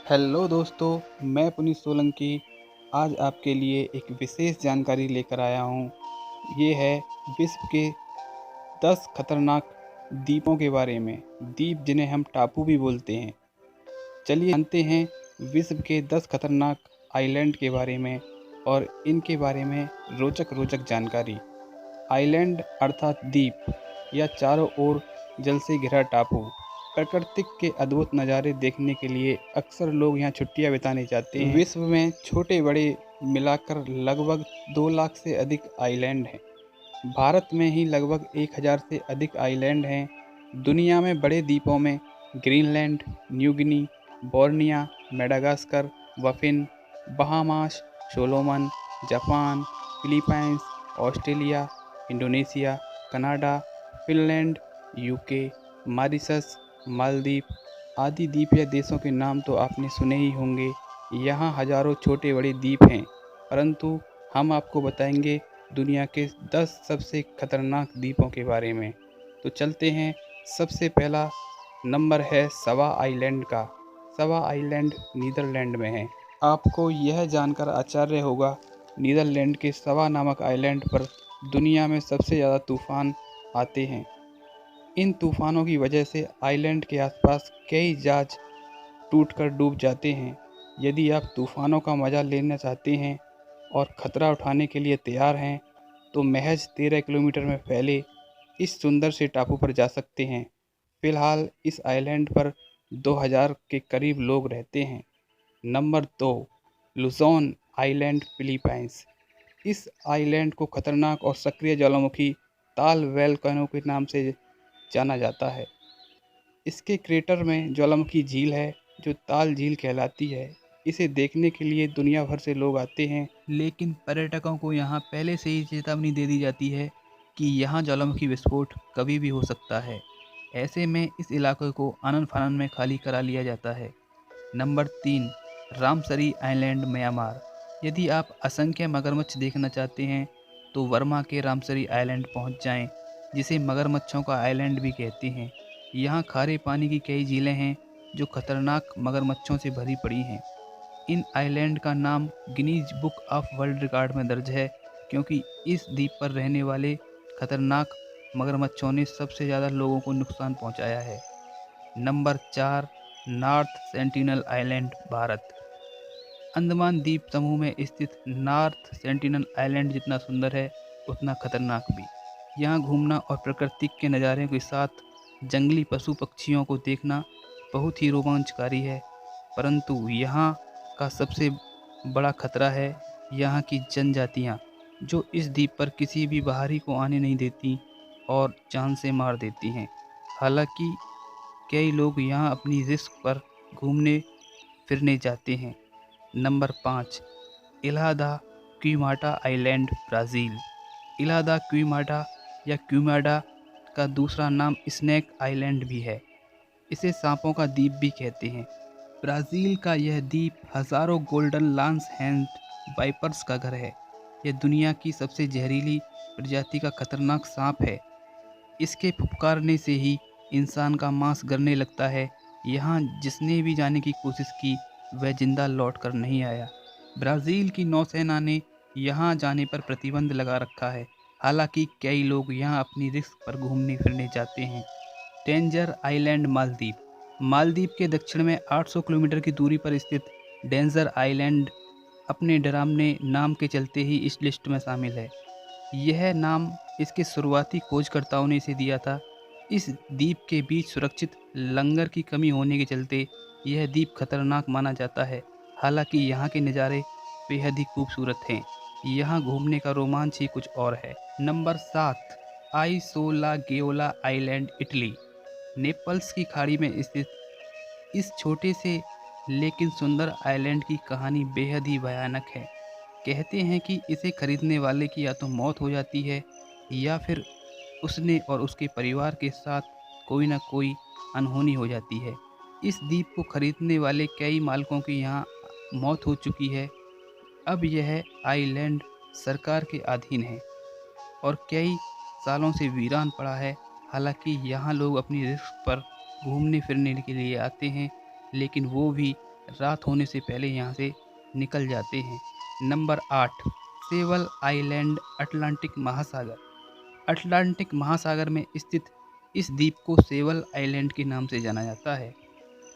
Hello दोस्तों, मैं पुनीत सोलंकी आज आपके लिए एक विशेष जानकारी लेकर आया हूँ। ये है विश्व के 10 खतरनाक द्वीपों के बारे में। द्वीप जिन्हें हम टापू भी बोलते हैं। चलिए जानते हैं विश्व के 10 खतरनाक आइलैंड के बारे में और इनके बारे में रोचक जानकारी। आइलैंड अर्थात द्वीप या चारों ओर जल से घिरा टापू। प्रकृति के अद्भुत नज़ारे देखने के लिए अक्सर लोग यहाँ छुट्टियाँ बिताने जाते हैं। विश्व में छोटे बड़े मिलाकर लगभग 2 लाख से अधिक आइलैंड हैं। भारत में ही लगभग 1000 से अधिक आइलैंड हैं। दुनिया में बड़े द्वीपों में Greenland, New Guinea, Borneo, Madagascar, बफिन, Bahamas, Solomon, Japan, Philippines, Australia, Indonesia, Canada, Finland, UK, Mauritius, Maldives आदि द्वीप या देशों के नाम तो आपने सुने ही होंगे। यहाँ हजारों छोटे बड़े द्वीप हैं, परंतु हम आपको बताएंगे दुनिया के 10 सबसे खतरनाक द्वीपों के बारे में। तो चलते हैं। सबसे पहला नंबर है सवा आइलैंड का। सवा आइलैंड नीदरलैंड में है। आपको यह जानकर आश्चर्य होगा, नीदरलैंड के सवा नामक आइलैंड पर दुनिया में सबसे ज़्यादा तूफान आते हैं। इन तूफानों की वजह से आइलैंड के आसपास कई जहाज टूटकर डूब जाते हैं। यदि आप तूफानों का मज़ा लेना चाहते हैं और ख़तरा उठाने के लिए तैयार हैं, तो महज 13 किलोमीटर में फैले इस सुंदर से टापू पर जा सकते हैं। फ़िलहाल इस आइलैंड पर 2000 के करीब लोग रहते हैं। Number 2, Luzon island, Philippines. इस आइलैंड को खतरनाक और सक्रिय ज्वालामुखी ताल वोल्केनो के नाम से जाना जाता है। इसके क्रेटर में ज्वालामुखी झील है जो ताल झील कहलाती है। इसे देखने के लिए दुनिया भर से लोग आते हैं, लेकिन पर्यटकों को यहाँ पहले से ही चेतावनी दे दी जाती है कि यहाँ ज्वालामुखी विस्फोट कभी भी हो सकता है। ऐसे में इस इलाके को आनन फानन में खाली करा लिया जाता है। Number 3, Ramree island, Myanmar. यदि आप असंख्य मगरमच्छ देखना चाहते हैं तो वर्मा के रामसरी आइलैंड पहुंच जाएं, जिसे मगरमच्छों का आइलैंड भी कहते हैं। यहाँ खारे पानी की कई झीलें हैं जो खतरनाक मगरमच्छों से भरी पड़ी हैं। इन आइलैंड का नाम Guinness book of world record में दर्ज है, क्योंकि इस द्वीप पर रहने वाले खतरनाक मगरमच्छों ने सबसे ज़्यादा लोगों को नुकसान पहुंचाया है। Number 4, north sentinel island, Bharat. Andaman द्वीप समूह में स्थित नॉर्थ सेंटिनल आइलैंड जितना सुंदर है, उतना खतरनाक भी। यहाँ घूमना और प्रकृति के नज़ारे के साथ जंगली पशु पक्षियों को देखना बहुत ही रोमांचकारी है, परंतु यहाँ का सबसे बड़ा खतरा है यहाँ की जनजातियाँ, जो इस द्वीप पर किसी भी बाहरी को आने नहीं देती और जान से मार देती हैं। हालांकि कई लोग यहाँ अपनी रिस्क पर घूमने फिरने जाते हैं। नंबर 5, इल्हा दा क्विमाटा आइलैंड, ब्राज़ील। इल्हा दा क्विमाटा या क्विमाडा का दूसरा नाम स्नेक आइलैंड भी है। इसे सांपों का द्वीप भी कहते हैं। ब्राज़ील का यह द्वीप हज़ारों गोल्डन लांस हैंड वाइपर्स का घर है। यह दुनिया की सबसे जहरीली प्रजाति का खतरनाक सांप है। इसके फुफकारने से ही इंसान का मांस गलने लगता है। यहाँ जिसने भी जाने की कोशिश की, वह जिंदा लौट कर नहीं आया। ब्राज़ील की नौसेना ने यहाँ जाने पर प्रतिबंध लगा रखा है। हालांकि कई लोग यहाँ अपनी रिस्क पर घूमने फिरने जाते हैं। Danger island, Maldives. मालदीव के दक्षिण में 800 किलोमीटर की दूरी पर स्थित डेंजर आइलैंड अपने डरावने नाम के चलते ही इस लिस्ट में शामिल है। यह नाम इसके शुरुआती खोजकर्ताओं ने इसे दिया था। इस द्वीप के बीच सुरक्षित लंगर की कमी होने के चलते यह द्वीप खतरनाक माना जाता है। हालांकि यहाँ के नज़ारे बेहद ही खूबसूरत हैं। यहाँ घूमने का रोमांच ही कुछ और है। Number 7, Isola Gaiola island, Italy. Naples की खाड़ी में स्थित इस छोटे से लेकिन सुंदर आइलैंड की कहानी बेहद ही भयानक है। कहते हैं कि इसे खरीदने वाले की या तो मौत हो जाती है या फिर उसने और उसके परिवार के साथ कोई ना कोई अनहोनी हो जाती है। इस द्वीप को खरीदने वाले कई मालिकों की यहाँ मौत हो चुकी है। अब यह आइलैंड सरकार के अधीन है और कई सालों से वीरान पड़ा है। हालांकि यहाँ लोग अपनी रिस्क पर घूमने फिरने के लिए आते हैं, लेकिन वो भी रात होने से पहले यहाँ से निकल जाते हैं। नंबर 8, सेवल आइलैंड, अटलांटिक महासागर। अटलांटिक महासागर में स्थित इस द्वीप को सेवल आइलैंड के नाम से जाना जाता है।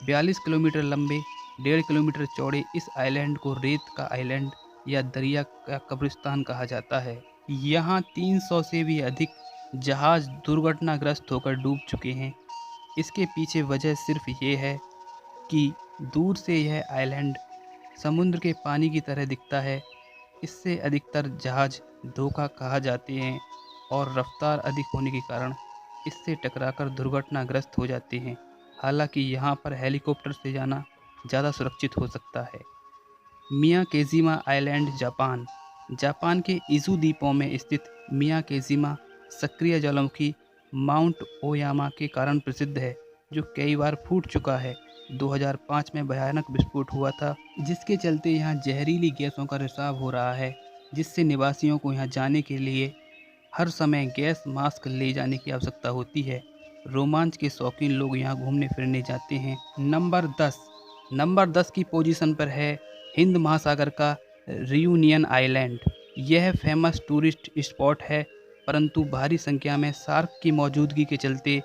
42 किलोमीटर लंबे, 1.5 किलोमीटर चौड़े इस आइलैंड को रेत का आइलैंड या दरिया का कब्रिस्तान कहा जाता है। यहाँ 300 से भी अधिक जहाज दुर्घटनाग्रस्त होकर डूब चुके हैं। इसके पीछे वजह सिर्फ ये है कि दूर से यह आइलैंड समुद्र के पानी की तरह दिखता है। इससे अधिकतर जहाज धोखा खा जाते हैं और रफ्तार अधिक होने के कारण इससे टकराकर दुर्घटनाग्रस्त हो जाते हैं। हालांकि यहाँ पर हेलीकॉप्टर से जाना ज़्यादा सुरक्षित हो सकता है। मियाकेजिमा आइलैंड, जापान। जापान के इज़ू द्वीपों में स्थित मियाकेजिमा सक्रिय ज्वालामुखी माउंट ओयामा के कारण प्रसिद्ध है, जो कई बार फूट चुका है। 2005 में भयानक विस्फोट हुआ था, जिसके चलते यहाँ जहरीली गैसों का रिसाव हो रहा है, जिससे निवासियों को यहाँ जाने के लिए हर समय गैस मास्क ले जाने की आवश्यकता होती है। रोमांच के शौकीन लोग यहाँ घूमने फिरने जाते हैं। नंबर 10 की पोजीशन पर है हिंद महासागर का रियूनियन आइलैंड। यह फेमस टूरिस्ट स्पॉट है, परंतु भारी संख्या में शार्क की मौजूदगी के चलते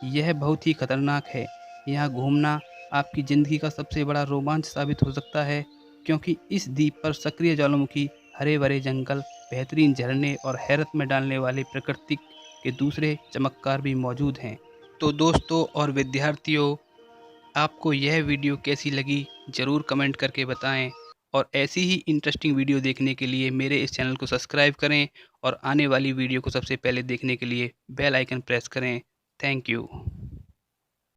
यह बहुत ही खतरनाक है। यहाँ घूमना आपकी ज़िंदगी का सबसे बड़ा रोमांच साबित हो सकता है, क्योंकि इस द्वीप पर सक्रिय ज्वालामुखी, हरे भरे जंगल, बेहतरीन झरने और हैरत में डालने वाले प्रकृति के दूसरे चमत्कार भी मौजूद हैं। तो दोस्तों और विद्यार्थियों, आपको यह वीडियो कैसी लगी ज़रूर कमेंट करके बताएं, और ऐसी ही इंटरेस्टिंग वीडियो देखने के लिए मेरे इस चैनल को सब्सक्राइब करें और आने वाली वीडियो को सबसे पहले देखने के लिए बेल आइकन प्रेस करें। Thank you.